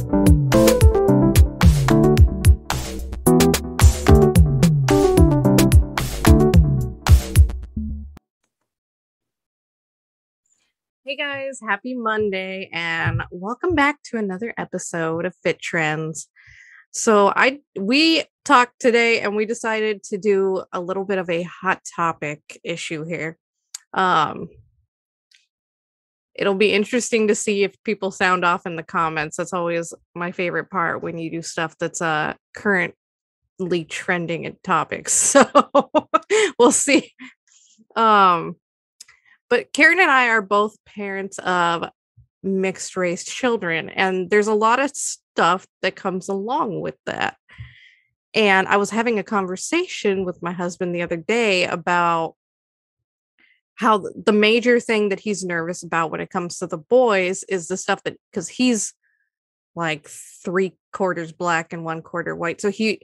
Hey guys, happy Monday and welcome back to another episode of Fit Trends. So we talked today and we decided to do a little bit of a hot topic issue here. It'll be interesting to see if people sound off in the comments. That's always my favorite part when you do stuff that's currently trending in topics. So we'll see. But Karin and I are both parents of mixed race children, and there's a lot of stuff that comes along with that. And I was having a conversation with my husband the other day about how the major thing that he's nervous about when it comes to the boys is the stuff that, because he's like 3/4 black and 1/4 white. So he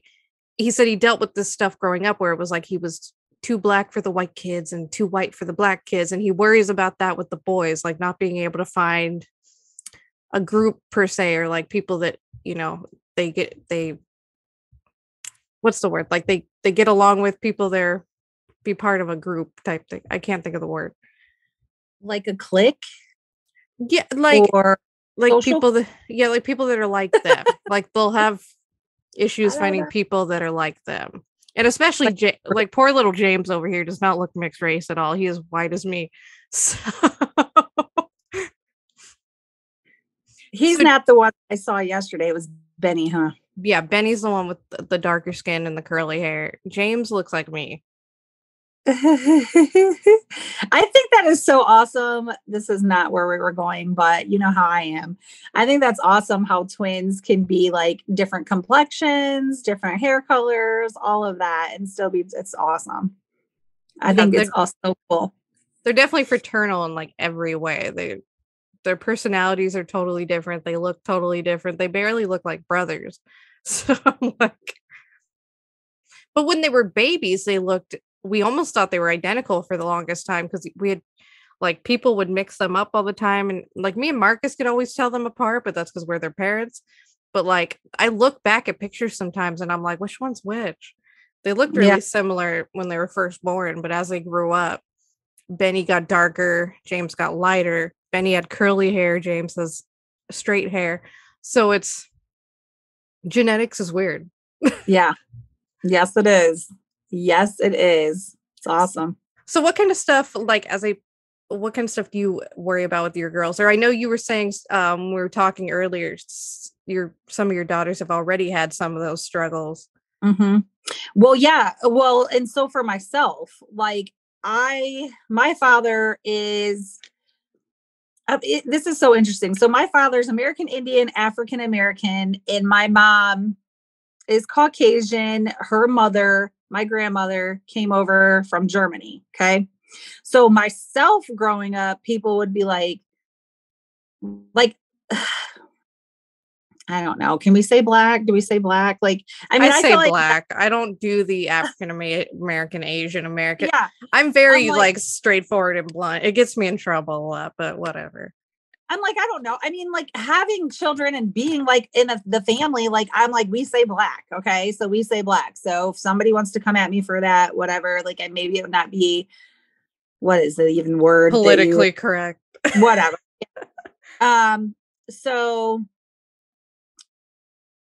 said he dealt with this stuff growing up where it was like he was too black for the white kids and too white for the black kids, and he worries about that with the boys, like not being able to find a group per se, or like people that, you know, they what's the word, like they get along with people, they're be part of a group type thing. I can't think of the word. Like a clique? Yeah, like social? people that, yeah, like people that are like them. Like they'll have issues finding people that are like them. And especially like poor little James over here does not look mixed race at all. He is white as me. So he's not the one I saw yesterday. It was Benny, huh? Yeah, Benny's the one with the darker skin and the curly hair. James looks like me. I think that is so awesome. This is not where we were going, but you know how I am. I think that's awesome how twins can be like different complexions, different hair colors, all of that, and still be, it's awesome. I think it's also cool. They're definitely fraternal in like every way. Their personalities are totally different. They look totally different. They barely look like brothers. So like, but when they were babies, we almost thought they were identical for the longest time, because we had like people would mix them up all the time, and like me and Marcus could always tell them apart, but that's because we're their parents. But like I look back at pictures sometimes and I'm like, which one's which? They looked really similar when they were first born, but as they grew up, Benny got darker, James got lighter. Benny had curly hair, James has straight hair. So it's genetics is weird. Yeah. Yes, it is. Yes, it is. It's awesome. So what kind of stuff, like what kind of stuff do you worry about with your girls? Or I know you were saying, we were talking earlier, some of your daughters have already had some of those struggles. Mm-hmm. Well, yeah. Well, and so for myself, like my father is, this is so interesting. So my father's American Indian, African American, and my mom is Caucasian. Her mother, my grandmother, came over from Germany. Okay. So myself growing up, people would be like, I don't know. Can we say black? Do we say black? Like, I mean, I say feel black. Like, I don't do the African American, Asian American. Yeah. I'm very like straightforward and blunt. It gets me in trouble a lot, but whatever. I'm like, I don't know. I mean, like having children and being like in the family, like I'm like, we say black. Okay. So we say black. So if somebody wants to come at me for that, whatever, like maybe it would not be, what is the even word? Politically correct. Whatever. So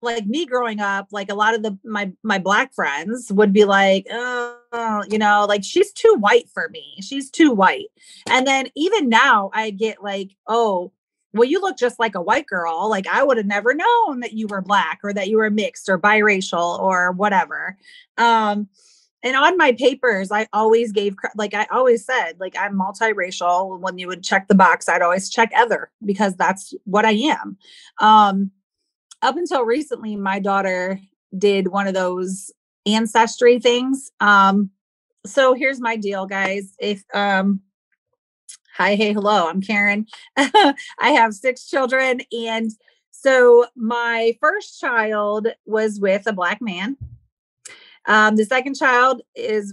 like me growing up, like a lot of my black friends would be like, oh, you know, like she's too white for me. She's too white. And then even now I get like, oh, well, you look just like a white girl. Like I would have never known that you were black or that you were mixed or biracial or whatever. And on my papers, I always I always said, like, I'm multiracial. When you would check the box, I'd always check other, because that's what I am. Up until recently, my daughter did one of those ancestry things. So here's my deal, guys. If, hi, hey, hello, I'm Karin. I have 6 children. And so my first child was with a black man. The second child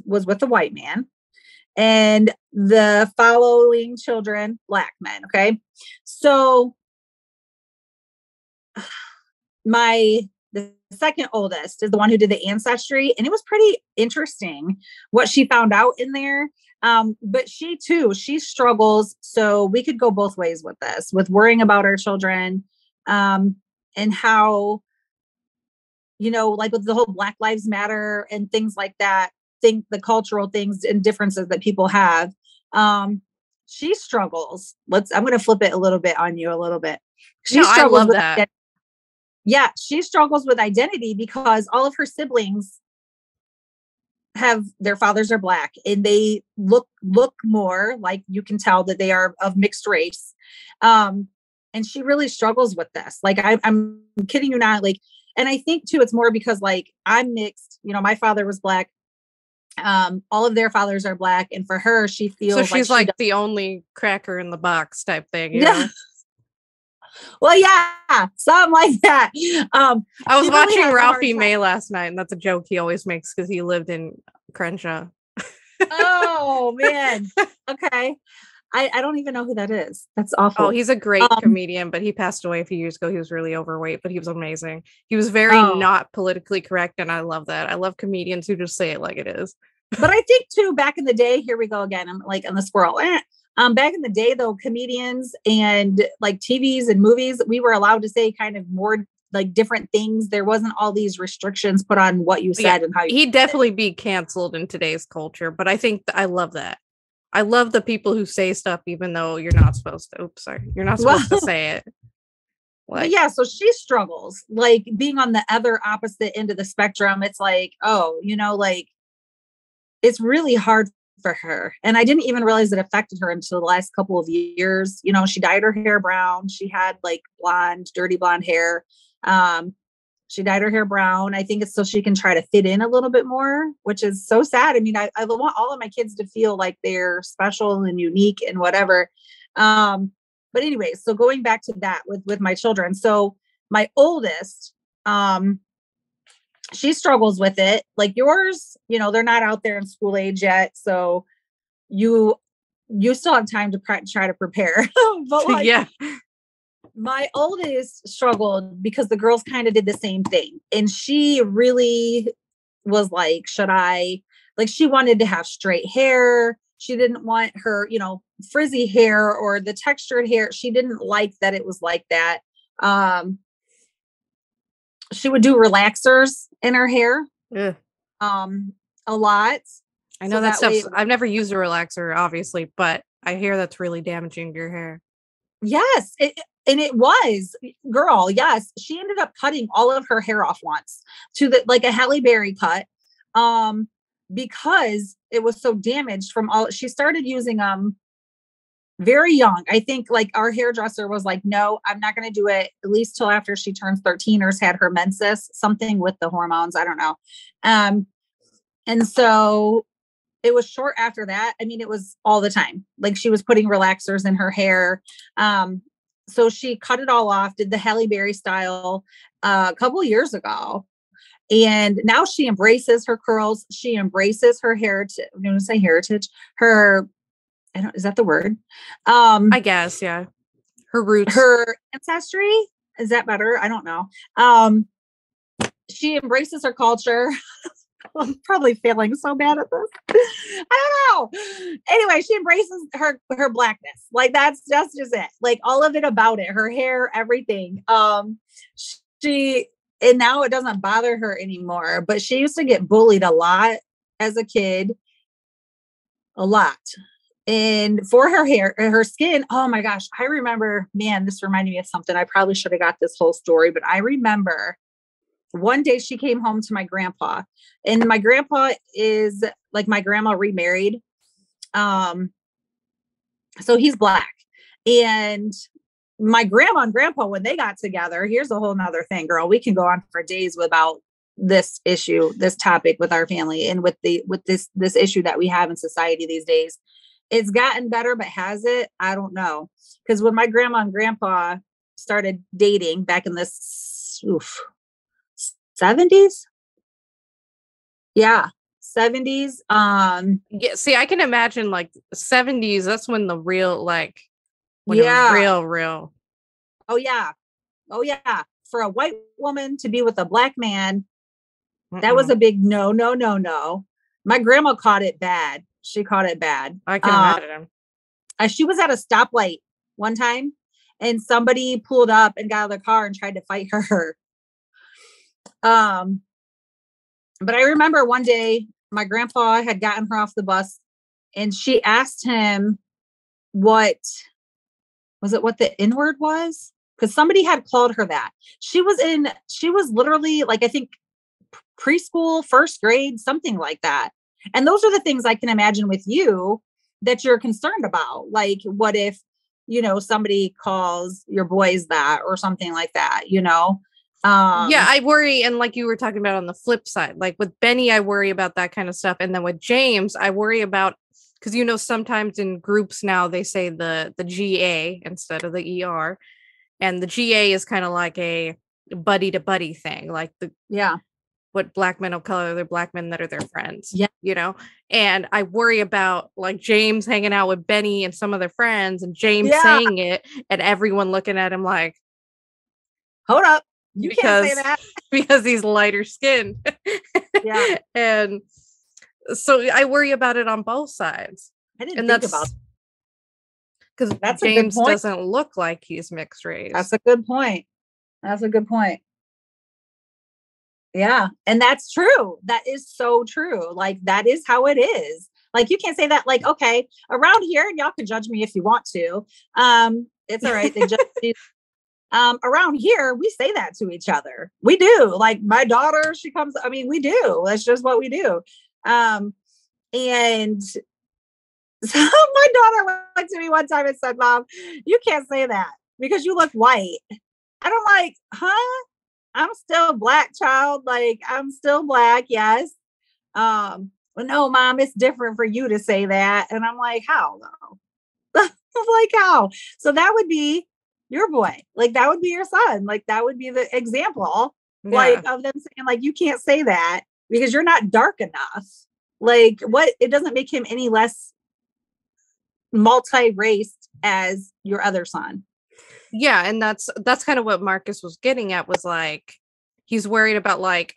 was with a white man, and the following children, black men. Okay. So the second oldest is the one who did the ancestry, and it was pretty interesting what she found out in there. But she struggles. So we could go both ways with this, with worrying about our children, and how, like with the whole Black Lives Matter and things like that, think the cultural things and differences that people have. She struggles. I'm going to flip it a little bit on you a little bit. She No, I struggles love with that. Yeah, she struggles with identity because all of her siblings have their fathers are Black, and they look more like, you can tell that they are of mixed race. And she really struggles with this. Like, I'm kidding you not. Like, and I think too, it's more because like I'm mixed. My father was Black. All of their fathers are Black, and for her, she feels So she's like the only cracker in the box type thing, yeah. Well, yeah, something like that. I was watching Ralphie May last night, and that's a joke he always makes because he lived in Crenshaw. Oh man. Okay. I don't even know who that is. That's awful. Oh, he's a great comedian, but he passed away a few years ago. He was really overweight, but he was amazing. He was very not politically correct, and I love that. I love comedians who just say it like it is. But I think too, back in the day, here we go again. I'm like on the squirrel. Back in the day, though, comedians and like TVs and movies, we were allowed to say kind of more like different things. There wasn't all these restrictions put on what you said and how you. He'd definitely be canceled in today's culture, but I think I love that. I love the people who say stuff even though you're not supposed to. Oops, sorry, you're not supposed to say it. Like, yeah, so she struggles like being on the other opposite end of the spectrum. It's like, like it's really hard for her. And I didn't even realize it affected her until the last couple of years. She dyed her hair brown. She had like dirty blonde hair. She dyed her hair brown. I think it's so she can try to fit in a little bit more, which is so sad. I mean, I want all of my kids to feel like they're special and unique and whatever. But anyway, so going back to that with my children. So my oldest, she struggles with it like yours, they're not out there in school age yet. So you still have time to try to prepare. But like, yeah, my oldest struggled because the girls kind of did the same thing. And she really was like, she wanted to have straight hair. She didn't want her, frizzy hair or the textured hair. She didn't like that it was like that. She would do relaxers in her hair. Yeah. A lot. I know that stuff. I've never used a relaxer, obviously, but I hear that's really damaging to your hair. Yes. And it was, girl. Yes. She ended up cutting all of her hair off once to like a Halle Berry cut. Because it was so damaged from she started using very young. I think like our hairdresser was like, no, I'm not going to do it at least till after she turns 13 or has had her menses, something with the hormones. I don't know. And so it was short after that. I mean, it was all the time. Like she was putting relaxers in her hair. So she cut it all off, did the Halle Berry style a couple of years ago. And now she embraces her curls. She embraces her heritage. I'm going to say heritage. Is that the word? I guess, yeah. Her roots. Her ancestry. Is that better? I don't know. She embraces her culture. I'm probably failing so bad at this. I don't know. Anyway, she embraces her Blackness. Like that's just it. Like all of it about it. Her hair, everything. And now it doesn't bother her anymore. But she used to get bullied a lot as a kid. A lot. And for her hair, her skin, oh my gosh, I remember, man, this reminded me of something. I probably should have got this whole story, but I remember one day she came home to my grandpa, and my grandpa is like my grandma remarried. So he's Black. And my grandma and grandpa, when they got together, here's a whole nother thing, girl. We can go on for days without this issue, this topic with our family and with this issue that we have in society these days. It's gotten better, but has it? I don't know. Because when my grandma and grandpa started dating back in the 70s. Yeah. 70s. Yeah, see, I can imagine like 70s. That's when the real, like, when it was real. Oh yeah. for a white woman to be with a black man, that was Mm-mm. a big no, no, no, no. My grandma caught it bad. She caught it bad. I can imagine. She was at a stoplight one time and somebody pulled up and got out of the car and tried to fight her. But I remember one day my grandpa had gotten her off the bus and she asked him what the N-word was? Because somebody had called her that. She was literally like, I think preschool, first grade, something like that. And those are the things I can imagine with you that you're concerned about. Like, what if, somebody calls your boys that or something like that, Yeah, I worry. And like you were talking about on the flip side, like with Benny, I worry about that kind of stuff. And then with James, I worry about, because sometimes in groups now they say the GA instead of the ER. And the GA is kind of like a buddy to buddy thing, like what black men will call other black men that are their friends. Yeah. And I worry about like James hanging out with Benny and some of their friends and James saying it and everyone looking at him like, hold up, you can't say that because he's lighter skinned. Yeah. And so I worry about it on both sides. I didn't think about because James doesn't look like he's mixed race. That's a good point. Yeah. And that's true. That is so true. Like, that is how it is. Like, you can't say that, like, okay, around here, and y'all can judge me if you want to. It's all right. They judge me. Around here, we say that to each other. We do. Like, my daughter, we do. That's just what we do. And so my daughter went to me one time and said, Mom, you can't say that because you look white. And I'm like, huh? I'm still black, child. Like, I'm still black. Yes. But no, Mom, it's different for you to say that. And I'm like, how though? I'm like, how? So that would be your boy. Like, that would be your son. Like, that would be the example, like, of them saying, like, you can't say that because you're not dark enough. Like, what? It doesn't make him any less multi-raced as your other son. Yeah, and that's kind of what Marcus was getting at, was like he's worried about like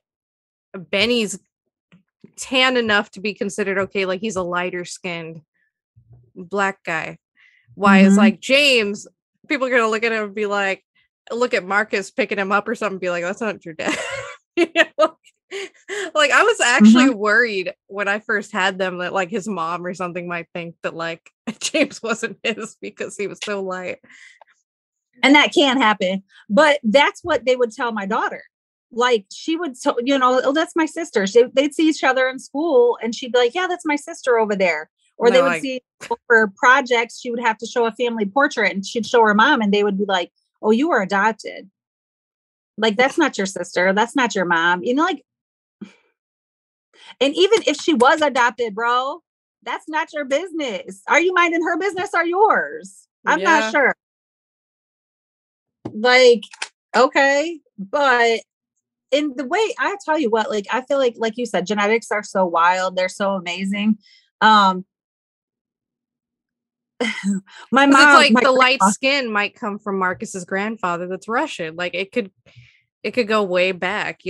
Benny's tan enough to be considered okay, like he's a lighter skinned black guy. Why is like James, people are gonna look at him and be like, look at Marcus picking him up or something and be like, that's not your dad. Like, I was actually worried when I first had them that like his mom or something might think that like James wasn't his because he was so light. And that can happen. But that's what they would tell my daughter. Like, she would, oh, that's my sister. They'd see each other in school and she'd be like, yeah, that's my sister over there. Or they would see for projects, she would have to show a family portrait and she'd show her mom and they would be like, oh, you were adopted. Like, that's not your sister. That's not your mom. Like, and even if she was adopted, bro, that's not your business. Are you minding her business or yours? I'm not sure. Like, okay. But in the way, I tell you what, like, I feel like you said, genetics are so wild. They're so amazing. My mom, it's like the light skin might come from Marcus's grandfather that's Russian. Like, it could go way back,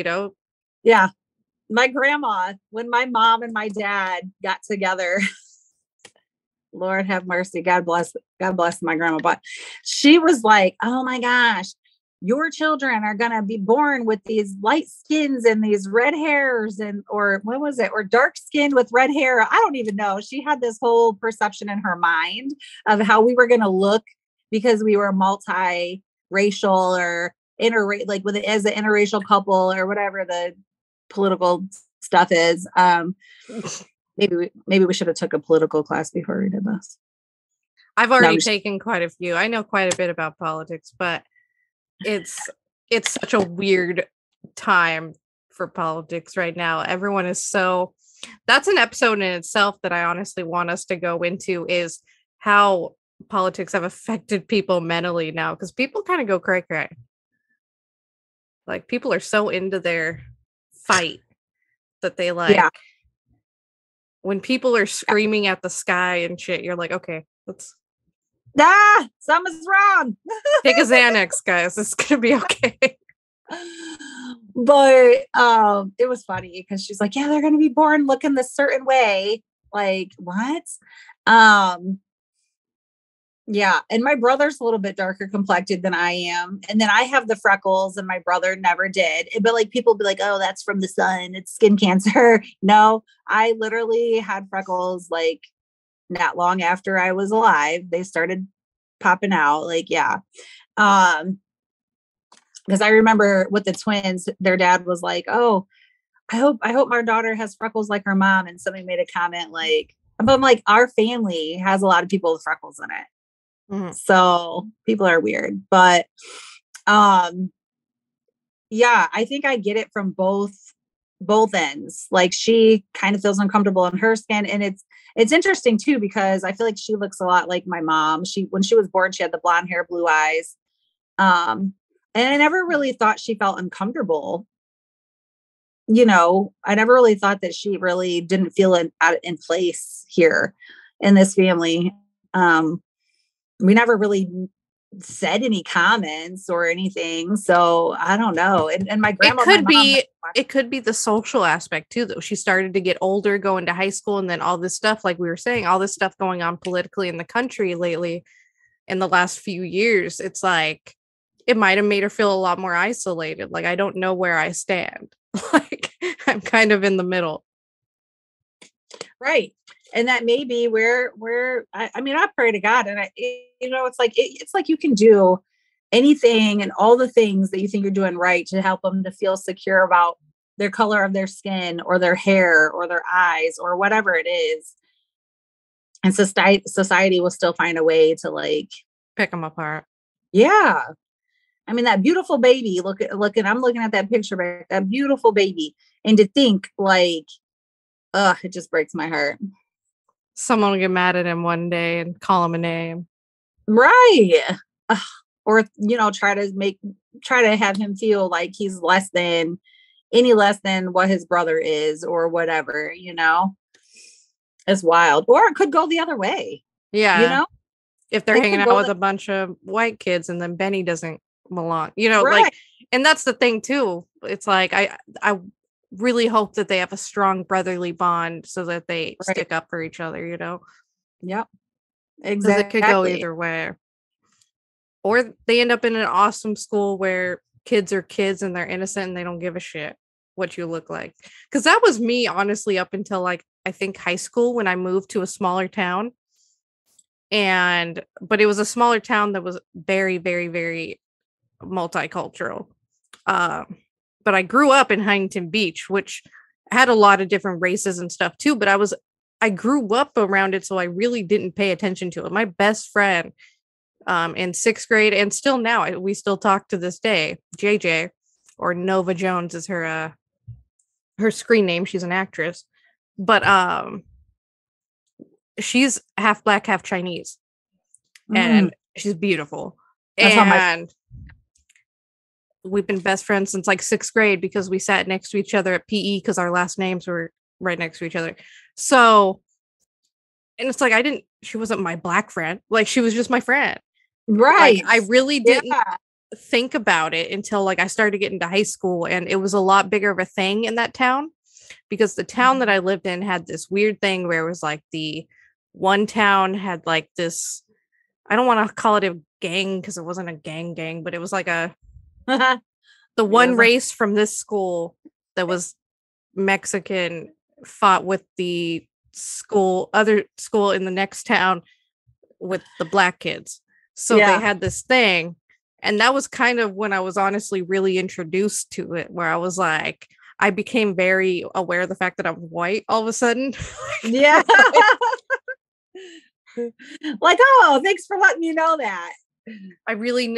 Yeah. My grandma, when my mom and my dad got together, Lord have mercy, God bless my grandma, but she was like, oh my gosh, your children are going to be born with these light skins and these red hairs or dark skin with red hair. I don't even know. She had this whole perception in her mind of how we were going to look because we were multi-racial or like as an interracial couple or whatever the political stuff is. Maybe we should have took a political class before we did this. I've already taken quite a few. I know quite a bit about politics, but it's such a weird time for politics right now. Everyone is that's an episode in itself that I honestly want us to go into, is how politics have affected people mentally now, because people kind of go cray cray. Like, people are so into their fight that they when people are screaming at the sky and shit, you're like, okay, let's something's wrong. Take a Xanax, guys. It's gonna be okay. But it was funny because she's like, yeah, they're gonna be born looking this certain way. Like, what? Um, yeah, and my brother's a little bit darker complected than I am. And then I have the freckles and my brother never did. But like people be like, "Oh, that's from the sun. It's skin cancer." No, I literally had freckles like not long after I was alive. They started popping out. Like, yeah. Um because I remember with the twins, their dad was like, "Oh, I hope my daughter has freckles like her mom." And somebody made a comment like, but I'm like, our family has a lot of people with freckles in it. Mhm. So people are weird. But um yeah, I think I get it from both ends. Like she kind of feels uncomfortable in her skin. And it's interesting too, because I feel like she looks a lot like my mom. She when she was born, she had the blonde hair, blue eyes. And I never really thought she felt uncomfortable. I never really thought that she really didn't feel in place here in this family. Um, we never really said any comments or anything. So I don't know. And my It grandma, my could mom, be it could be the social aspect too, though. She started to get older, go into high school, and then all this stuff, like we were saying, all this stuff going on politically in the country lately in the last few years. It's like it might have made her feel a lot more isolated. Like I don't know where I stand. Like I'm kind of in the middle. right. And that may be where I mean, I pray to God, and it's like you can do anything and all the things that you think you're doing right to help them to feel secure about their color of their skin or their hair or their eyes or whatever it is. And society will still find a way to like, Pick them apart. yeah. I mean, that beautiful baby, I'm looking at that picture, back, that beautiful baby. And to think like, it just breaks my heart. Someone will get mad at him one day and call him a name. Right. Ugh. Or, try to have him feel like he's any less than what his brother is or whatever. It's wild. Or it could go the other way, you Yeah. know? If they're It hanging could out go with a bunch of white kids and then Benny doesn't belong, like, right. and that's the thing too. It's like I really hope that they have a strong brotherly bond so that they Right. stick up for each other, Yep. because it could go Exactly. either way. Or they end up in an awesome school where kids are kids and they're innocent and they don't give a shit what you look like. Because that was me, honestly, up until like I think high school when I moved to a smaller town. But it was a smaller town that was very, very, very multicultural. Uh, but I grew up in Huntington Beach, which had a lot of different races and stuff too. But I grew up around it, so I really didn't pay attention to it. My best friend in sixth grade, and still now, we still talk to this day. JJ, or Nova Jones, is her screen name. She's an actress, but she's half black, half Chinese, Mm, and she's beautiful. that's how my And we've been best friends since like sixth grade because we sat next to each other at PE because our last names were right next to each other. So, and it's like she wasn't my black friend. Like she was just my friend. Like right. I really Yeah. didn't think about it until like I started getting into high school, and it was a lot bigger of a thing in that town because the town that I lived in had this weird thing where it was like the one town had like this, I don't want to call it a gang because it wasn't a gang, but it was like the one Yeah. race from this school that was Mexican fought with the other school in the next town with the black kids. So they Yeah. had this thing. And that was kind of when I was honestly really introduced to it, where I was like, I became very aware of the fact that I'm white all of a sudden. Yeah. Like, oh, thanks for letting me know that. I really,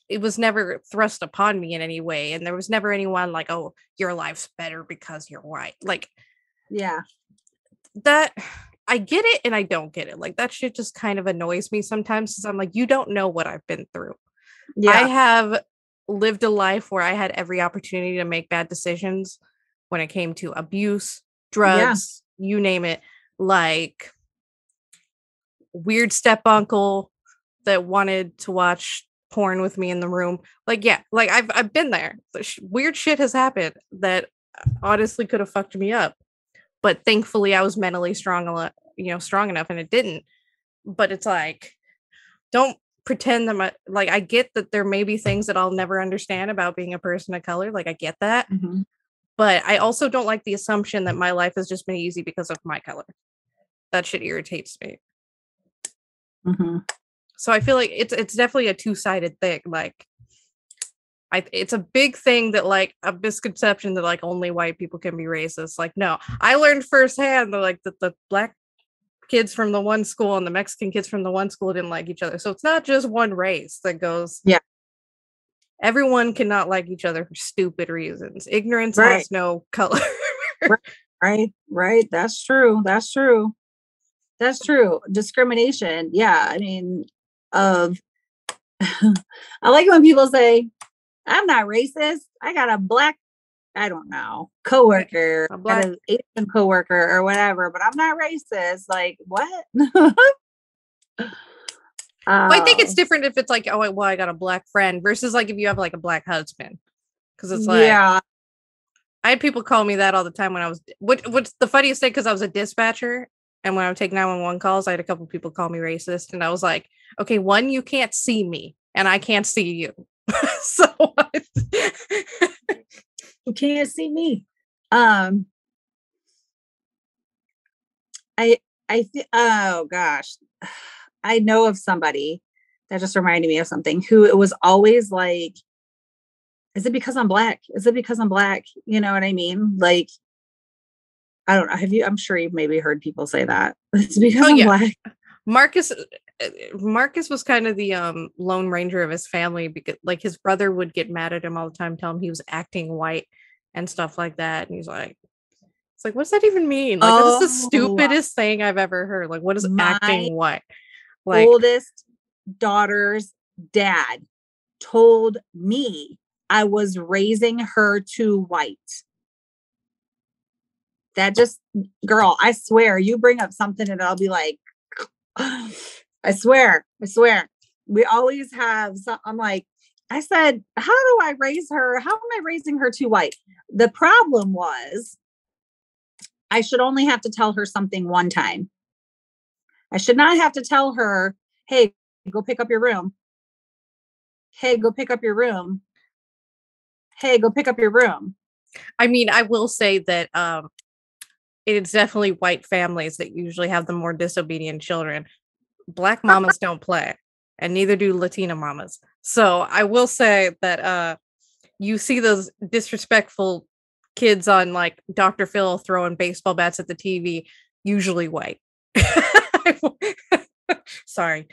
it was never thrust upon me in any way. And there was never anyone like, oh, your life's better because you're white. Like Yeah. that, I get it and I don't get it. Like that shit just kind of annoys me sometimes because I'm like, you don't know what I've been through. I Yeah. have lived a life where I had every opportunity to make bad decisions when it came to abuse, Yeah. drugs, you name it. Like weird step uncle that wanted to watch porn with me in the room. Like, yeah, like I've been there. Weird shit has happened that honestly could have fucked me up. But thankfully I was mentally strong enough and it didn't. But it's like, don't pretend that I get that there may be things that I'll never understand about being a person of color. Like, I get that. Mm-hmm. But I also don't like the assumption that my life has just been easy because of my color. That shit irritates me. Mm-hmm. So I feel like it's definitely a two-sided thing. Like, it's a big thing that, like, a misconception that, like, only white people can be racist. Like, no, I learned firsthand that, like, that the black kids from the one school and the Mexican kids from the one school didn't like each other. So it's not just one race that goes. Yeah. Everyone cannot like each other for stupid reasons. Ignorance Right. has no color. Right. That's true. Discrimination. Yeah. I mean, I like when people say, I'm not racist. I got a black, I don't know, coworker, an Asian coworker or whatever, but I'm not racist. Like, what? Well, I think it's different if it's like, oh, well, I got a black friend versus like if you have like a black husband. Because it's like, yeah, I had people call me that all the time when I was, what's the funniest thing, because I was a dispatcher. And when I would take 911 calls, I had a couple people call me racist. And I was like, okay, one, you can't see me and I can't see you. So you can't see me. Oh gosh. I know of somebody that just reminded me of something who it was always like, is it because I'm black? Is it because I'm black? You know what I mean? Like, I don't know. I'm sure you've maybe heard people say that. It's because I'm black. Marcus was kind of the lone ranger of his family, because like his brother would get mad at him all the time, tell him he was acting white and stuff like that. And he's like, it's like, what's that even mean? Like, that's the stupidest thing I've ever heard. Like, what is acting white? Like, oldest daughter's dad told me I was raising her too white. That just, girl, I swear, you bring up something and I'll be like, I swear. We always have some, I'm like, I said, how do I raise her? How am I raising her too white? The problem was I should only have to tell her something one time. I should not have to tell her, hey, go pick up your room. Hey, go pick up your room. Hey, go pick up your room. I mean, I will say that it's definitely white families that usually have the more disobedient children. Black mamas don't play, and neither do Latina mamas. So I will say that you see those disrespectful kids on like Dr. Phil throwing baseball bats at the TV, usually white. Sorry.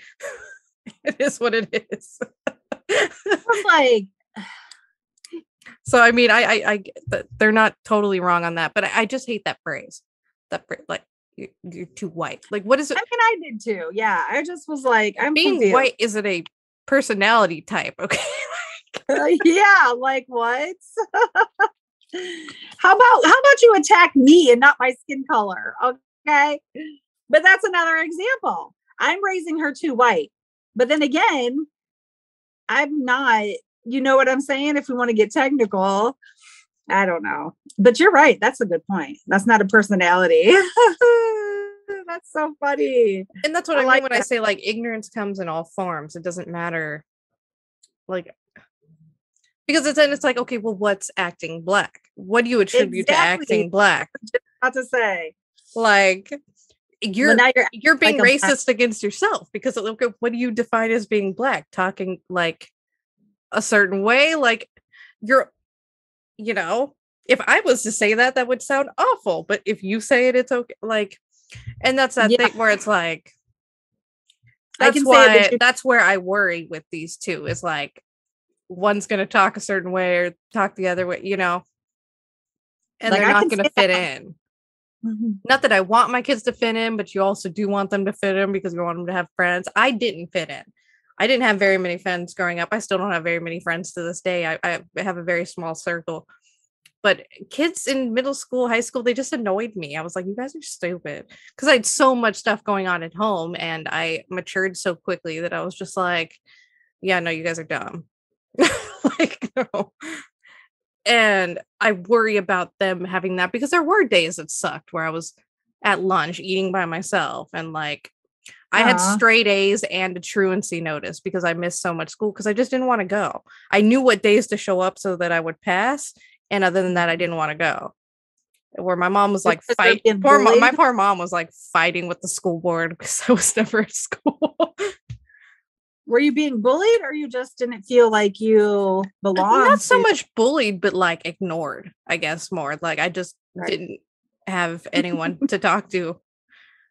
It is what it is. Like, so I mean, I they're not totally wrong on that, but I just hate that phrase. Like, you're too white. Like, what is it? I mean, I did too. Yeah, I just was like, I'm being confused. White isn't a personality type, okay? Yeah, like what? How about you attack me and not my skin color? Okay, but that's another example. I'm raising her too white, but then again, I'm not. You know what I'm saying? If we want to get technical, I don't know. But you're right. That's a good point. That's not a personality. That's so funny. And that's what I mean when I say like ignorance comes in all forms. It doesn't matter. Like, because it's like, okay, well, what's acting black? What do you attribute to acting black? Just about to say. Like, you're being like racist against yourself, because look at what do you define as being black? Talking like a certain way, like you're, you know, if I was to say that, that would sound awful, but if you say it, it's okay. Like, and that's that thing where it's like, that's where I worry with these two, is like, one's going to talk a certain way or talk the other way, you know, and like, they're not going to fit in. Mm-hmm. Not that I want my kids to fit in, but you also do want them to fit in because you want them to have friends. I didn't fit in. I didn't have very many friends growing up. I still don't have very many friends to this day. I have a very small circle. But kids in middle school, high school, they just annoyed me. I was like, you guys are stupid. Because I had so much stuff going on at home, and I matured so quickly that I was just like, yeah, no, you guys are dumb. Like, no. And I worry about them having that because there were days that sucked where I was at lunch eating by myself and like I had Uh, straight A's and a truancy notice because I missed so much school because I just didn't want to go. I knew what days to show up so that I would pass. And other than that, I didn't want to go. Where my mom was like because you're being my bullied. poor mom was like fighting with the school board because I was never at school. Were you being bullied or you just didn't feel like you Not belonged so to? much bullied, but like ignored, I guess more. Like I just Right. didn't have anyone to talk to.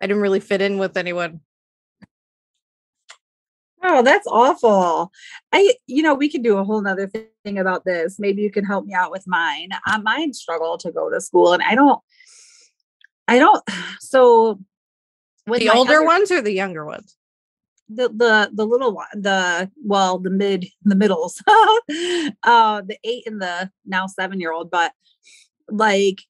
I didn't really fit in with anyone. Oh, that's awful. We could do a whole nother thing about this. Maybe you can help me out with mine. Mine struggle to go to school and I don't, so with The my older other, ones or the younger ones? the little one, the middles, the 8 and the now 7-year-old, but like,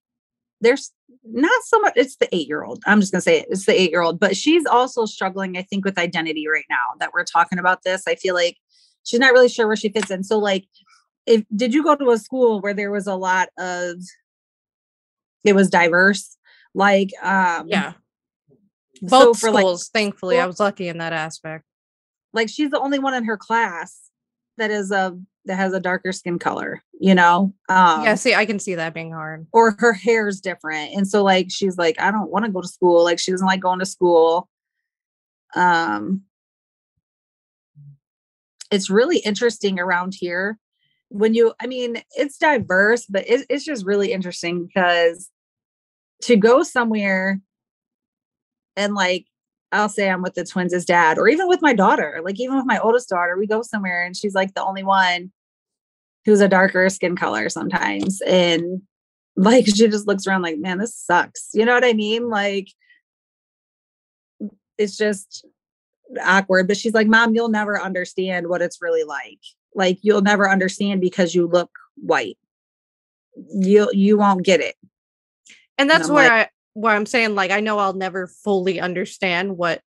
there's not so much, it's the 8-year-old. I'm just gonna say it's the 8-year-old, but she's also struggling, I think, with identity right now that we're talking about this. I feel like she's not really sure where she fits in. So like, if did you go to a school where there was a lot of, it was diverse? Like, Yeah. so Both for like schools, thankfully. I school, was lucky in that aspect. like she's the only one in her class that is a that has a darker skin color, you know? Yeah, see, I can see that being hard. Or her hair's different. And so like she's like, I don't want to go to school. Like she doesn't like going to school. Um, it's really interesting around here when I mean, it's diverse, but it's just really interesting because to go somewhere and like, I'll say I'm with the twins' dad, or even with my daughter, like even with my oldest daughter, we go somewhere and she's like the only one who's a darker skin color sometimes. And like, she just looks around like, man, this sucks. You know what I mean? Like, it's just awkward, but she's like, Mom, you'll never understand what it's really like. Like, you'll never understand because you look white. You won't get it. And And that's I'm like, where I'm saying, like, I know I'll never fully understand what,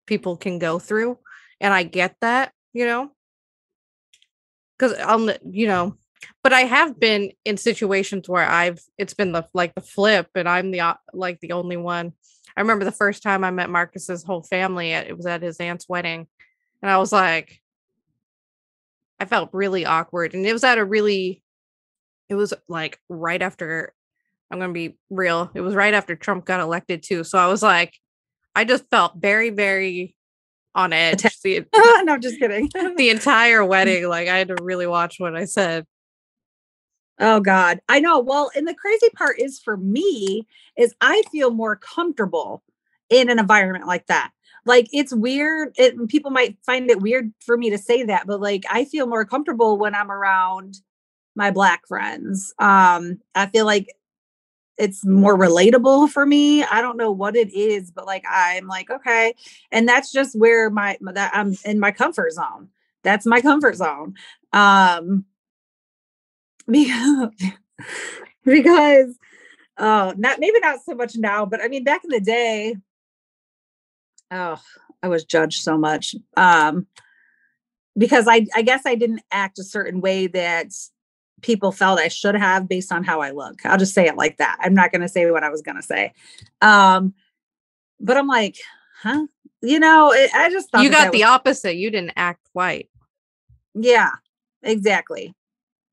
people can go through. And I get that, because but I have been in situations where it's been the flip and I'm like the only one. I remember the first time I met Marcus's whole family, it was at his aunt's wedding. And I was like, I felt really awkward. And it was like right after, I'm going to be real. It was right after Trump got elected too. So I was like, I just felt very, very on edge. no, just kidding. The entire wedding, like I had to really watch what I said. Oh God. I know. Well, and the crazy part is for me is I feel more comfortable in an environment like that. Like it's weird. People might find it weird for me to say that, but like I feel more comfortable when I'm around my Black friends. I feel like it's more relatable for me. I don't know what it is, but like I'm like, okay. And that's just where that I'm in my comfort zone. That's my comfort zone. Because because not maybe not so much now, but I mean back in the day, oh, I was judged so much. Because I guess I didn't act a certain way that people felt I should have based on how I look. I'll just say it like that. I'm not going to say what I was going to say. But I'm like, huh? I just thought You got that the was, opposite. You didn't act white. yeah, exactly.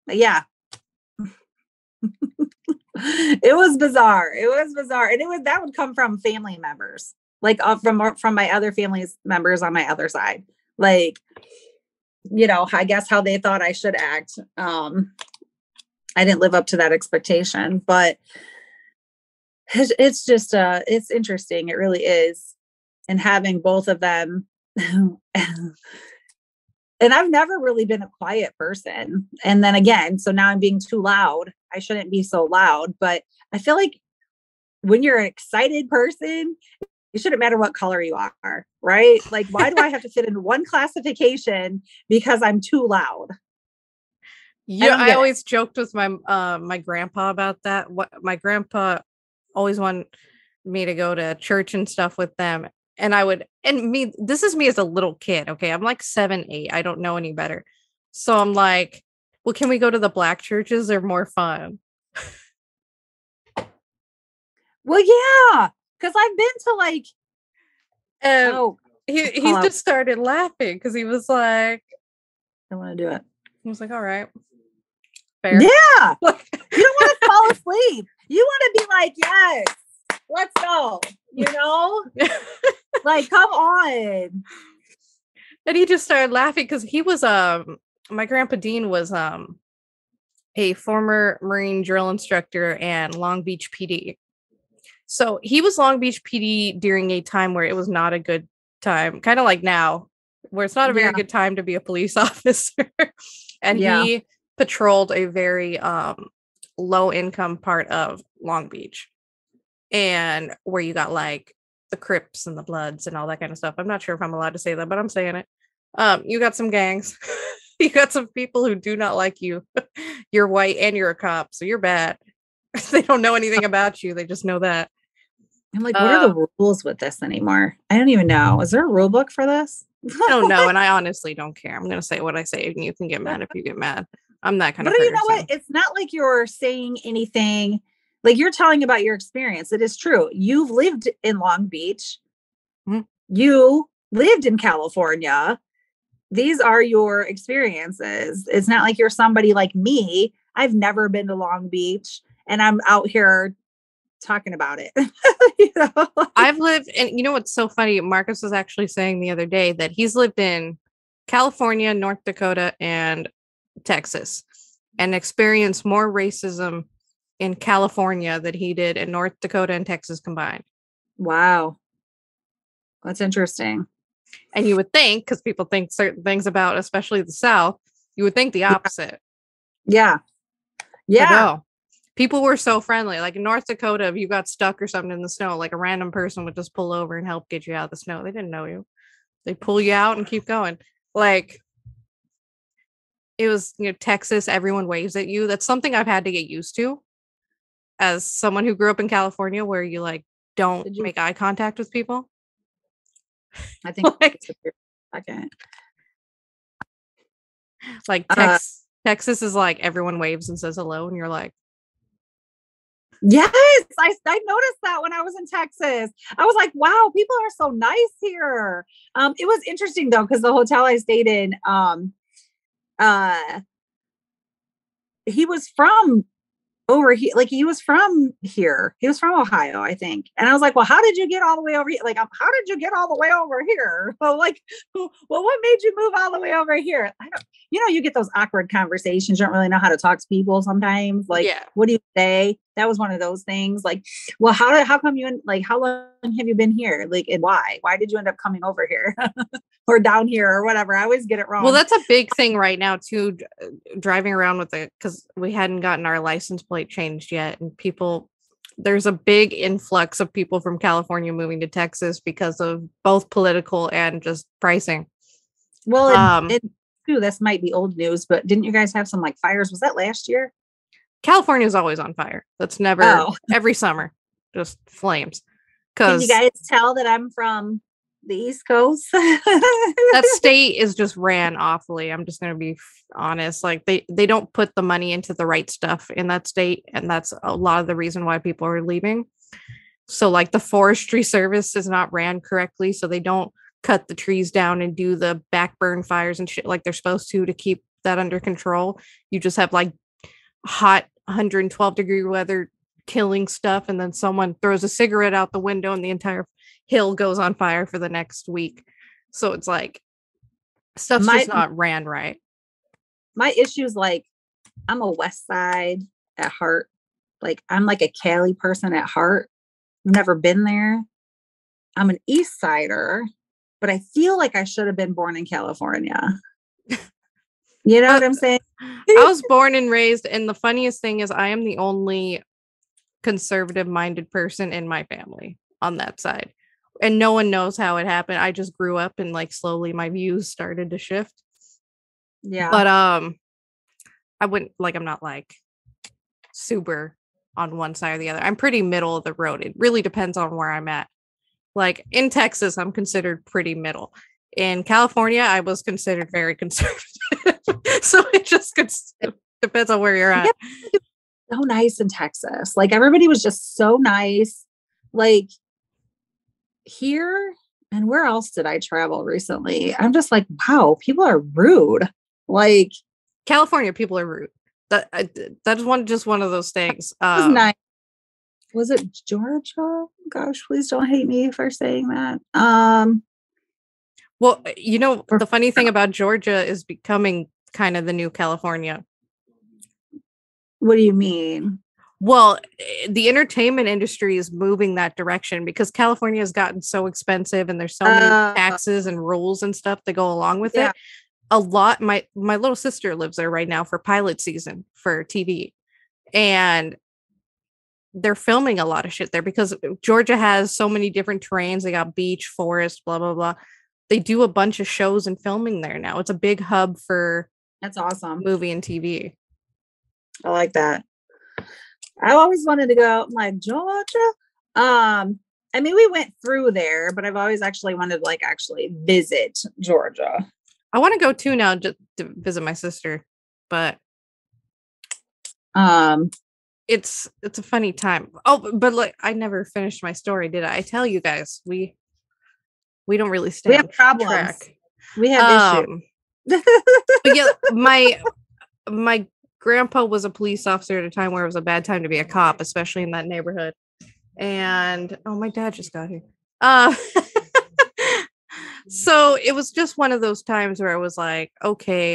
Yeah. It was bizarre. It was bizarre. And that would come from family members, like from my other family's members on my other side. Like, I guess how they thought I should act. I didn't live up to that expectation, but it's just it's interesting. It really is. And having both of them and I've never really been a quiet person. And then again, so now I'm being too loud. I shouldn't be so loud, but I feel like when you're an excited person, it shouldn't matter what color you are, right? Like, why do I have to fit in one classification because I'm too loud? I Yeah, don't I get it. always joked with my grandpa about that. What my grandpa always wanted me to go to church and stuff with them. And this is me as a little kid. Okay. I'm like 7, 8. I don't know any better. So I'm like, well, can we go to the black churches? They're more fun. Well, yeah, because I've been to like, And oh, he just started laughing because he was like, I want to do it. He was like, all right. Fair. Yeah. You don't want to fall asleep. You want to be like, yes, let's go. You know? Like, come on. And he just started laughing because he was my grandpa Dean was a former Marine drill instructor and Long Beach PD. So he was Long Beach PD during a time where it was not a good time, kind of like now, where it's not a very good time to be a police officer. And he patrolled a very low income part of Long Beach, and where you got like the Crips and the Bloods and all that kind of stuff. I'm not sure if I'm allowed to say that, but I'm saying it. You got some gangs. You got some people who do not like you. You're white and you're a cop, so you're bad. They don't know anything about you. They just know that. I'm like, what are the rules with this anymore? I don't even know. Is there a rule book for this? I don't know, and I honestly don't care. I'm gonna say what I say, and you can get mad if you get mad. I'm that kind of person. But you know what? It's not like you're saying anything. Like, you're telling about your experience. It is true. You've lived in Long Beach. Mm-hmm. You lived in California. These are your experiences. It's not like you're somebody like me. I've never been to Long Beach, and I'm out here talking about it. You know? I've lived, and you know what's so funny? Marcus was actually saying the other day that he's lived in California, North Dakota, and Texas, and experienced more racism in California than he did in North Dakota and Texas combined. Wow. That's interesting. And you would think, because people think certain things about, especially the South, you would think the opposite. Yeah. Yeah. No. People were so friendly. Like in North Dakota, if you got stuck or something in the snow, like a random person would just pull over and help get you out of the snow. They didn't know you. They pull you out and keep going. Like, it was, Texas, everyone waves at you. That's something I've had to get used to as someone who grew up in California, where you like don't make eye contact with people. I think like Texas is like everyone waves and says hello, and you're like, yes, I noticed that when I was in Texas. I was like, wow, people are so nice here. It was interesting though, because the hotel I stayed in, he was from over here. Like, he was from here. He was from Ohio, I think. And I was like, well, how did you get all the way over here? Like, how did you get all the way over here? Well, like, well, what made you move all the way over here? I don't, you get those awkward conversations. You don't really know how to talk to people sometimes. Like, what do you say? That was one of those things. Like, well, how come you, like, how long have you been here? Like, and why did you end up coming over here or down here or whatever? I always get it wrong. Well, that's a big thing right now too, driving around with it, because we hadn't gotten our license plate changed yet. And there's a big influx of people from California moving to Texas because of both political and just pricing. Well, this might be old news, but didn't you guys have some like fires? Was that last year? California is always on fire. That's never every summer, just flames. Can you guys tell that I'm from the East Coast? That state is just ran awfully. I'm just going to be honest. Like, they don't put the money into the right stuff in that state. And that's a lot of the reason why people are leaving. So like the forestry service is not ran correctly. So they don't cut the trees down and do the backburn fires and shit like they're supposed to keep that under control. You just have like hot 112-degree weather killing stuff, and then someone throws a cigarette out the window and the entire hill goes on fire for the next week. So it's like stuff's just not ran right. My issue's like, I'm a West Side at heart. Like, I'm like a Cali person at heart. I've never been there. I'm an East Sider, but I feel like I should have been born in California. You know what I'm saying? I was born and raised, and the funniest thing is I am the only conservative-minded person in my family on that side. And no one knows how it happened. I just grew up, and like slowly my views started to shift. Yeah. But I wouldn't, like, I'm not like super on one side or the other. I'm pretty middle of the road. It really depends on where I'm at. Like in Texas, I'm considered pretty middle. In California, I was considered very conservative. So it just depends on where you're Yeah, at. so nice in Texas. Like everybody was just so nice. Like here and where else did I travel recently? I'm just like, wow, people are rude. Like California people are rude. That's one of those things. it was nice. Was it Georgia? Gosh, please don't hate me for saying that. Well, the funny thing about Georgia is becoming kind of the new California. What do you mean? Well, the entertainment industry is moving that direction because California has gotten so expensive and there's so many taxes and rules and stuff that go along with it. A lot. My little sister lives there right now for pilot season for TV, and they're filming a lot of shit there because Georgia has so many different terrains. They got beach, forest, blah blah blah. They do a bunch of shows and filming there now. It's a big hub for That's awesome. movie and TV. I like that. I always wanted to go like Georgia. I mean, we went through there, but I've always actually wanted to like actually visit Georgia. I want to go too now just to visit my sister, but it's a funny time. Oh, but like I never finished my story, did I? I tell you guys, we don't really stay. We have problems. Track. We have issues. But yeah, my grandpa was a police officer at a time where it was a bad time to be a cop, especially in that neighborhood. And my dad just got here. So it was just one of those times where I was like, okay,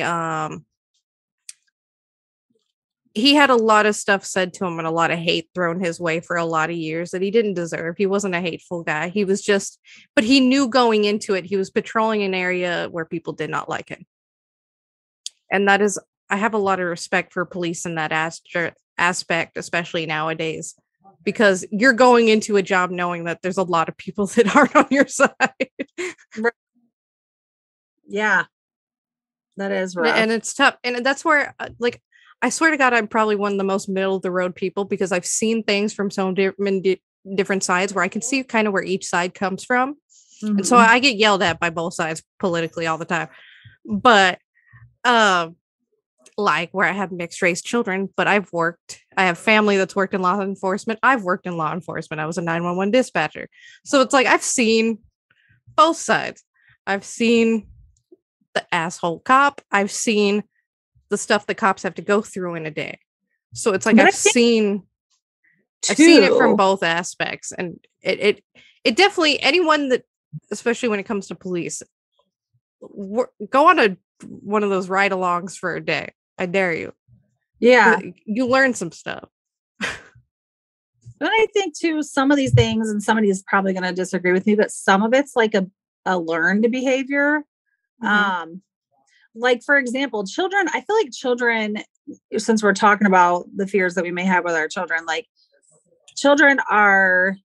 he had a lot of stuff said to him and a lot of hate thrown his way for a lot of years that he didn't deserve. He wasn't a hateful guy. He was just, but he knew going into it, he was patrolling an area where people did not like him. And that is, I have a lot of respect for police in that aspect, especially nowadays, because you're going into a job knowing that there's a lot of people that aren't on your side. Yeah, that is rough. And it's tough. And that's where, like, I swear to God, I'm probably one of the most middle of the road people because I've seen things from so different sides where I can see kind of where each side comes from. Mm-hmm. And so I get yelled at by both sides politically all the time. But like where I have mixed race children, but I have family that's worked in law enforcement. I've worked in law enforcement. I was a 911 dispatcher. So it's like I've seen both sides. I've seen the asshole cop. I've seen the stuff the cops have to go through in a day. So it's like I've seen it from both aspects. And it definitely, anyone that, especially when it comes to police, go on one of those ride-alongs for a day. I dare you. Yeah. You learn some stuff. But I think too, some of these things, and somebody is probably going to disagree with me, but some of it's like a learned behavior. Mm-hmm. Like, for example, children, I feel like children, since we're talking about the fears that we may have with our children, like children are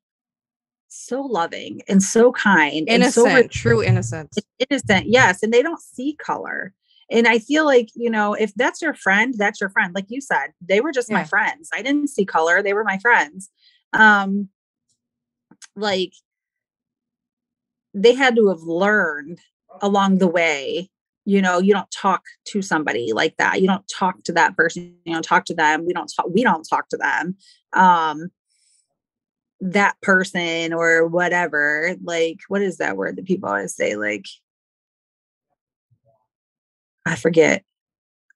so loving and so kind. Innocent, and so true innocence. Innocent, yes. And they don't see color. And I feel like, if that's your friend, that's your friend. Like you said, they were just my friends. I didn't see color. They were my friends. Like they had to have learned along the way. You don't talk to somebody like that. You don't talk to that person. You don't talk to them. We don't talk to them. That person or whatever. Like, what is that word that people always say? Like, I forget.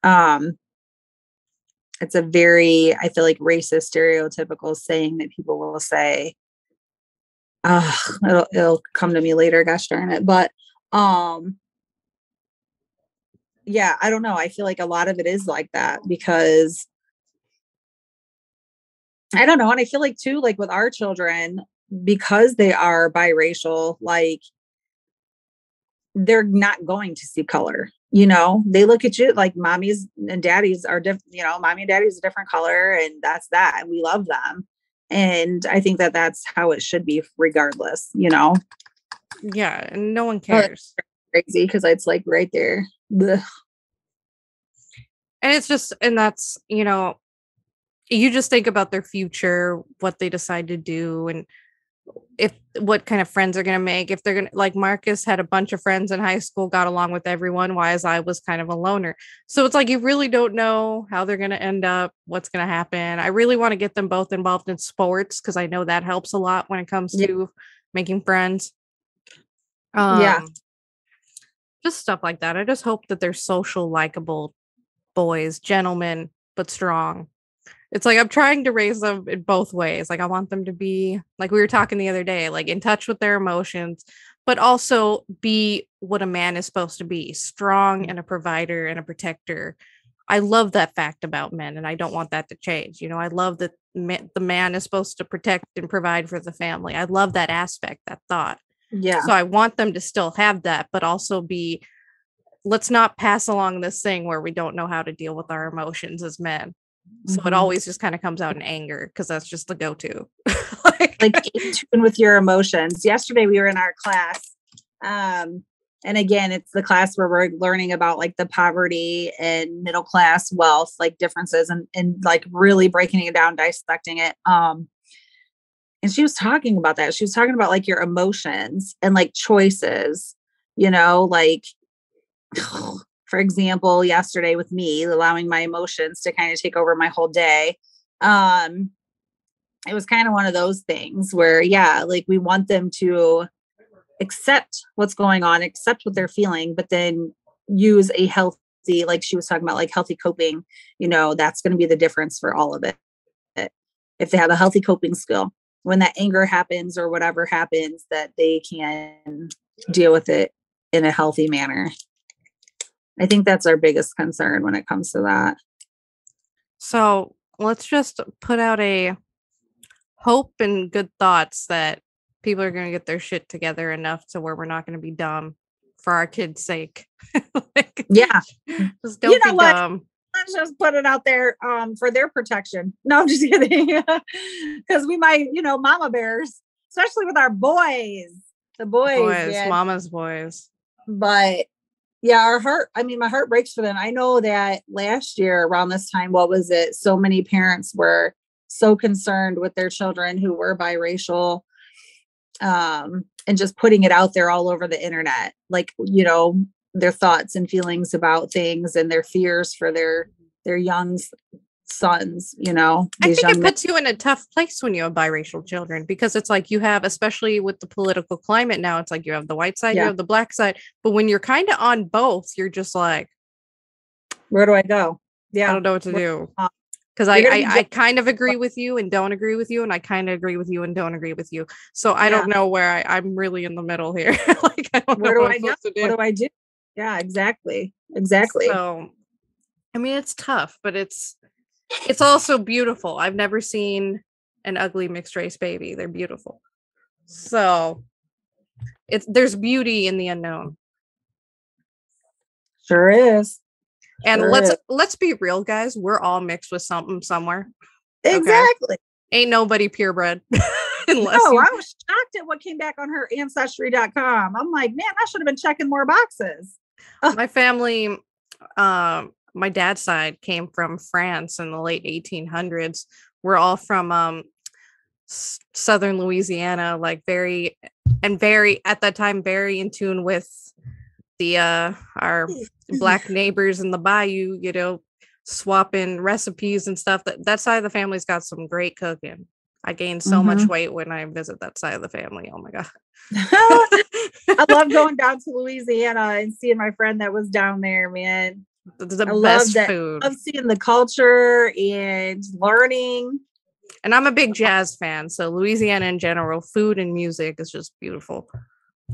It's a very, I feel like racist, stereotypical saying that people will say. It'll come to me later. Gosh darn it. But, yeah, I don't know. I feel like a lot of it is like that because I don't know. And I feel like too, like with our children, because they are biracial, like they're not going to see color. They look at you like mommies and daddies are different. Mommy and daddy is a different color, and that's that. And we love them. And I think that that's how it should be regardless, Yeah. And no one cares. Crazy because it's like right there. Ugh. And it's just, and that's, you just think about their future, what they decide to do. And if what kind of friends they're going to make, if they're going to, like, Marcus had a bunch of friends in high school, got along with everyone, whereas I was kind of a loner. So it's like you really don't know how they're going to end up, what's going to happen. I really want to get them both involved in sports because I know that helps a lot when it comes Yeah. to making friends. Yeah. Just stuff like that. I just hope that they're social, likable boys, gentlemen, but strong. It's like I'm trying to raise them in both ways. Like I want them to be, like we were talking the other day, like in touch with their emotions, but also be what a man is supposed to be, strong and a provider and a protector. I love that fact about men, and I don't want that to change. You know, I love that the man is supposed to protect and provide for the family. I love that aspect, that thought. Yeah. So I want them to still have that, but also be, let's not pass along this thing where we don't know how to deal with our emotions as men. So it always just kind of comes out in anger because that's just the go-to. like in tune with your emotions. Yesterday we were in our class. And again, it's the class where we're learning about like the poverty and middle class wealth, like differences and like really breaking it down, dissecting it. And she was talking about that. She was talking about like your emotions and like choices, you know, like for example, yesterday with me allowing my emotions to kind of take over my whole day. It was kind of one of those things where, yeah, like we want them to accept what's going on, accept what they're feeling, but then use a healthy, like she was talking about, like healthy coping, you know, that's going to be the difference for all of it. If they have a healthy coping skill, when that anger happens or whatever happens, that they can deal with it in a healthy manner. I think that's our biggest concern when it comes to that. So let's just put out a hope and good thoughts that people are going to get their shit together enough to where we're not going to be dumb for our kids' sake. Like, yeah. Just don't be dumb. Let's just put it out there for their protection. No, I'm just kidding. Because we might, you know, mama bears, especially with our boys. The boys, mama's boys. But yeah, my heart breaks for them. I know that last year around this time, what was it? So many parents were so concerned with their children who were biracial, and just putting it out there all over the internet, like, you know, their thoughts and feelings about things and their fears for their young sons, you know. I think it puts you in a tough place when you have biracial children, because it's like you have, especially with the political climate now, it's like you have the white side, you have the black side, but when you're kind of on both, you're just like, where do I go? Yeah, I don't know what to do. Because I kind of agree with you and don't agree with you, and I kind of agree with you and don't agree with you. So I don't know where I'm really in the middle here. Like, I don't know where do I go? What do I do? Yeah, exactly. So, I mean, it's tough, but it's also beautiful. I've never seen an ugly mixed race baby. They're beautiful. So there's beauty in the unknown. Sure is. And let's be real, guys. We're all mixed with something somewhere. Exactly. Okay? Ain't nobody purebred. I was shocked at what came back on her ancestry.com. I'm like, man, I should have been checking more boxes. My family, my dad's side came from France in the late 1800s. We're all from southern Louisiana, like very at that time very in tune with the our black neighbors in the bayou, you know, swapping recipes and stuff. That side of the family's got some great cooking. I gained so much weight when I visit that side of the family. Oh my god. I love going down to Louisiana and seeing my friend that was down there, man. The best food. I love seeing the culture and learning. And I'm a big jazz fan, so Louisiana in general, food and music is just beautiful.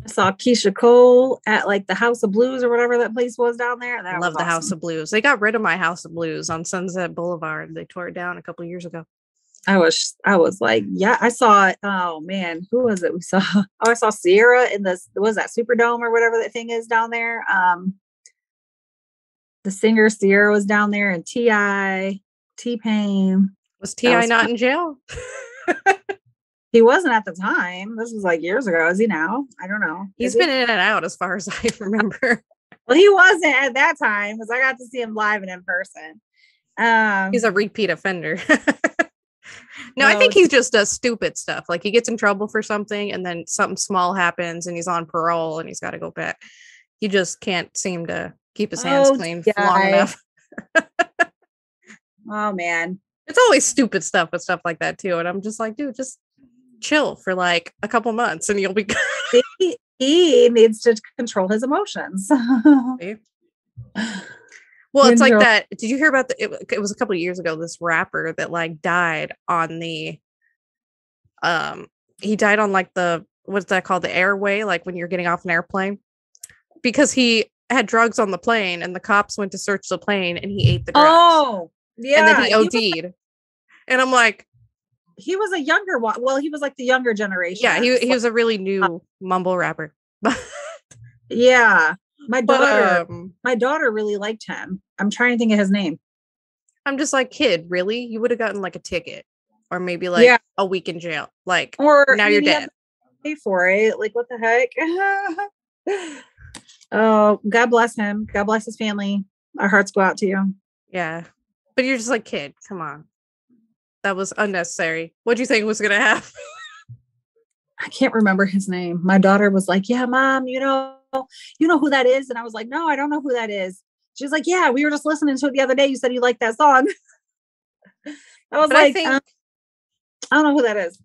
I saw Keisha Cole at like the House of Blues or whatever that place was down there. I love the House of Blues. They got rid of my House of Blues on Sunset Boulevard. They tore it down a couple of years ago. I was like, yeah, I saw it. Oh man, who was it? We saw. Oh, I saw Sierra in the, was that Superdome or whatever that thing is down there. The singer Sierra was down there, and T-Pain. Was T.I. not in jail? He wasn't at the time. This was like years ago. Is he now? I don't know. He's been in and out as far as I remember. Well, he wasn't at that time because I got to see him live and in person. He's a repeat offender. No, I think he just does stupid stuff. Like he gets in trouble for something and then something small happens and he's on parole and he's got to go back. He just can't seem to keep his hands clean long enough. Oh man. It's always stupid stuff with stuff like that too. And I'm just like, dude, just chill for like a couple months and you'll be good. He needs to control his emotions. Well, it's like that. Did you hear about it was a couple of years ago, this rapper that like died on the he died on like the, what's that called, the airway, like when you're getting off an airplane, because he had drugs on the plane and the cops went to search the plane and he ate the drugs. Oh yeah, and then he OD'd. And I'm like, he was a younger one. Well, he was like the younger generation. Yeah, he was a really new mumble rapper. Yeah. My daughter really liked him. I'm trying to think of his name. I'm just like, kid, really? You would have gotten like a ticket or maybe like a week in jail. Like, or now you're dead. Pay for it. Like, what the heck? Oh, God bless him. God bless his family. Our hearts go out to you. Yeah. But you're just like, kid, come on. That was unnecessary. What do you think was going to happen? I can't remember his name. My daughter was like, yeah, Mom, you know who that is? And I was like, no, I don't know who that is. She was like, yeah, we were just listening to it the other day. You said you liked that song. I was like, I don't know who that is.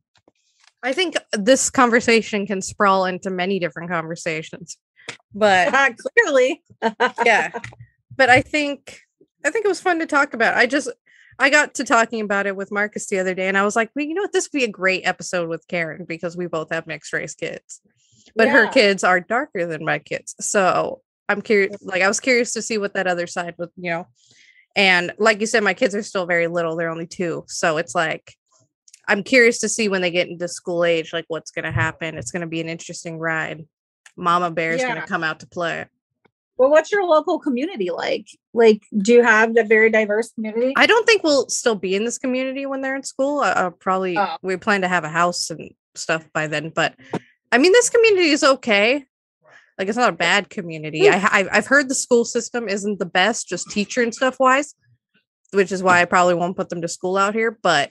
I think this conversation can sprawl into many different conversations, but clearly, yeah. But I think it was fun to talk about. I got to talking about it with Marcus the other day, and I was like, well, you know what? This would be a great episode with Karin because we both have mixed race kids, but her kids are darker than my kids. So I'm curious. Like, I was curious to see what that other side was, you know. And like you said, my kids are still very little. They're only 2. So it's like, I'm curious to see when they get into school age, like what's going to happen. It's going to be an interesting ride. Mama Bear is going to come out to play. Well, what's your local community like? Like, do you have a very diverse community? I don't think we'll still be in this community when they're in school. We plan to have a house and stuff by then. But I mean, this community is okay. Like, it's not a bad community. I've heard the school system isn't the best, just teacher and stuff wise, which is why I probably won't put them to school out here. But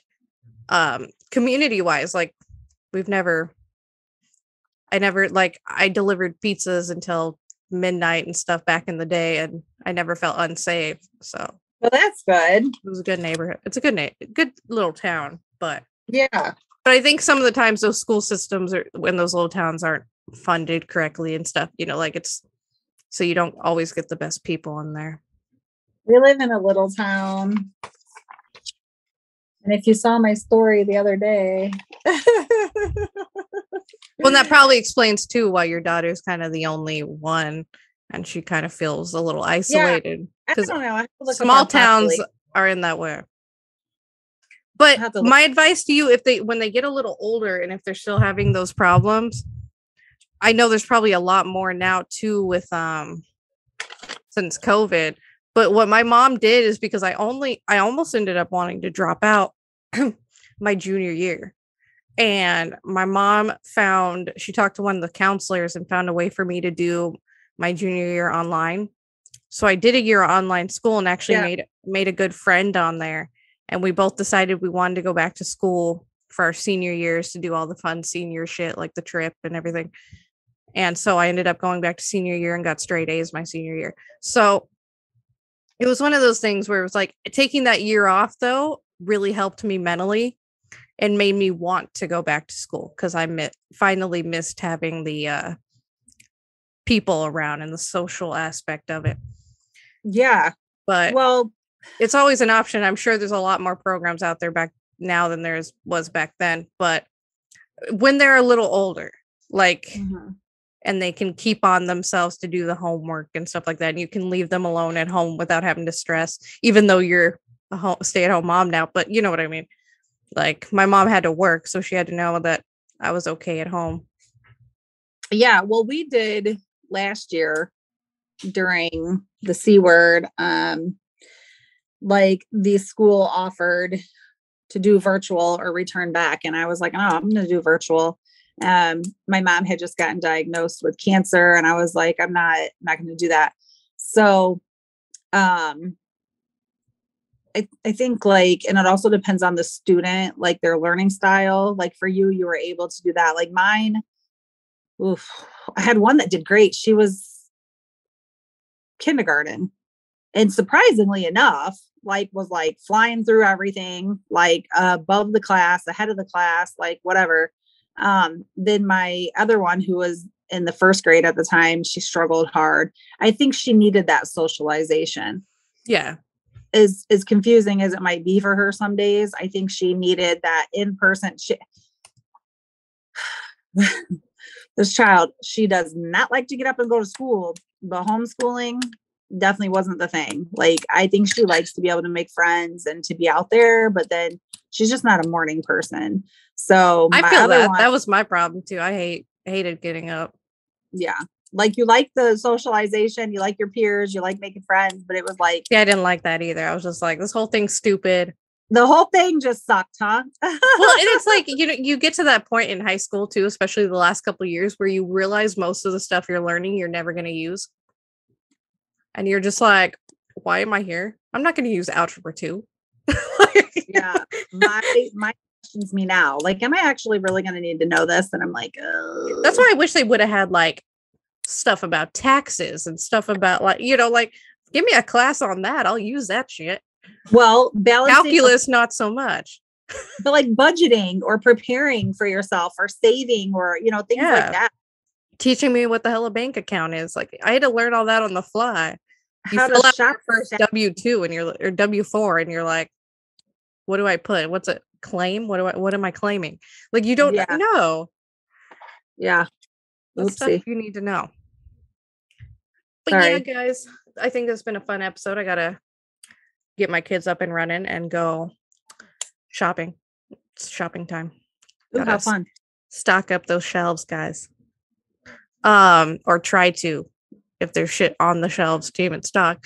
community wise, like, I delivered pizzas until midnight and stuff back in the day, and I never felt unsafe. So, well, that's good. It was a good neighborhood. It's a good little town, but yeah. But I think some of the times those school systems in those little towns aren't funded correctly and stuff, you know, like so you don't always get the best people in there. We live in a little town. And if you saw my story the other day. Well, that probably explains too why your daughter's kind of the only one and she kind of feels a little isolated. Because small towns are in that way. But my advice to you, when they get a little older and if they're still having those problems, I know there's probably a lot more now too with since COVID. But what my mom did is, because I almost ended up wanting to drop out my junior year. And my mom she talked to one of the counselors and found a way for me to do my junior year online. So I did a year of online school and actually made a good friend on there. And we both decided we wanted to go back to school for our senior years to do all the fun senior shit, like the trip and everything. And so I ended up going back to senior year and got straight A's my senior year. So it was one of those things where it was like, taking that year off though really helped me mentally and made me want to go back to school, because I finally missed having the people around and the social aspect of it. Yeah. But it's always an option. I'm sure there's a lot more programs out there back now than there was back then. But when they're a little older, like, and they can keep on themselves to do the homework and stuff like that, and you can leave them alone at home without having to stress, even though you're a stay-at-home mom now. But you know what I mean? Like, my mom had to work, so she had to know that I was okay at home. Yeah. Well, we did last year during the C word, like the school offered to do virtual or return back. And I was like, oh, I'm going to do virtual. My mom had just gotten diagnosed with cancer. And I was like, I'm not going to do that. So, I think like, and it also depends on the student, like their learning style. Like for you, you were able to do that. Like mine, oof, I had one that did great. She was kindergarten. And surprisingly enough, like was like flying through everything, like above the class, ahead of the class, like whatever. Then my other one who was in the first grade at the time, she struggled hard. I think she needed that socialization. Yeah. As confusing as it might be for her some days, I think she needed that in-person. This child, she does not like to get up and go to school, but homeschooling definitely wasn't the thing. Like, I think she likes to be able to make friends and to be out there, but then she's just not a morning person. So I feel that was my problem too. I hated getting up. Yeah. Like you like the socialization, you like your peers, you like making friends, but it was like, yeah, I didn't like that either. I was just like, this whole thing's stupid. The whole thing just sucked, huh? Well, and it's like, you get to that point in high school too, especially the last couple of years where you realize most of the stuff you're learning, you're never going to use. And you're just like, why am I here? I'm not going to use algebra 2. Yeah. My questions me now. Like, am I actually really going to need to know this? And I'm like, ugh. That's why I wish they would have had like stuff about taxes and stuff about like, like give me a class on that. I'll use that shit. Well, calculus, not so much. But like budgeting or preparing for yourself or saving or, things like that. Teaching me what the hell a bank account is. Like I had to learn all that on the fly. You How fill to out shop your first W-2 and or W-4 and you're like, what do I put? What's a claim? What am I claiming? Like you don't know. Yeah. That's stuff you need to know. But yeah, guys, I think it's been a fun episode. I gotta get my kids up and running and go shopping. It's shopping time. Ooh, how fun. Stock up those shelves, guys. Or try to, if there's shit on the shelves to even stock.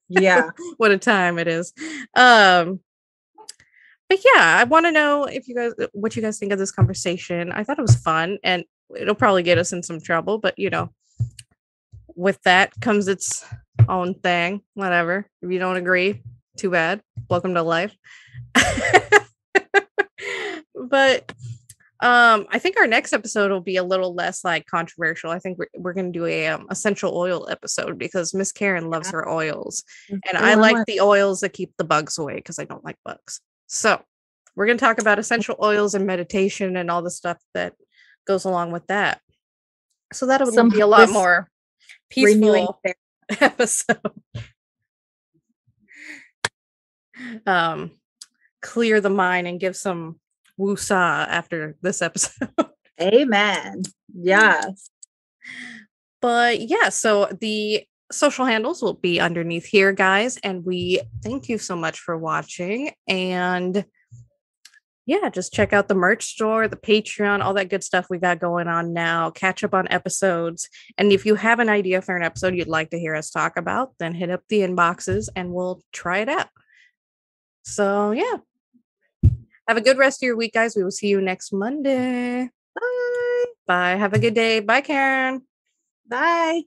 Yeah. What a time it is. But yeah, I want to know what you guys think of this conversation. I thought it was fun and it'll probably get us in some trouble, but with that comes its own thing. Whatever. If you don't agree, too bad. Welcome to life. But I think our next episode will be a little less like controversial. I think we're going to do a essential oil episode because Miss Karin loves her oils, and I like the oils that keep the bugs away because I don't like bugs. So we're going to talk about essential oils and meditation and all the stuff that goes along with that. So that'll be a lot more peaceful episode. Clear the mind and give some woosah after this episode. Amen. Yes. But yeah, so the social handles will be underneath here, guys. And we thank you so much for watching. And yeah, just check out the merch store, the Patreon, all that good stuff we got going on now. Catch up on episodes. And if you have an idea for an episode you'd like to hear us talk about, then hit up the inboxes and we'll try it out. So yeah. Have a good rest of your week, guys. We will see you next Monday. Bye. Bye. Have a good day. Bye, Karin. Bye.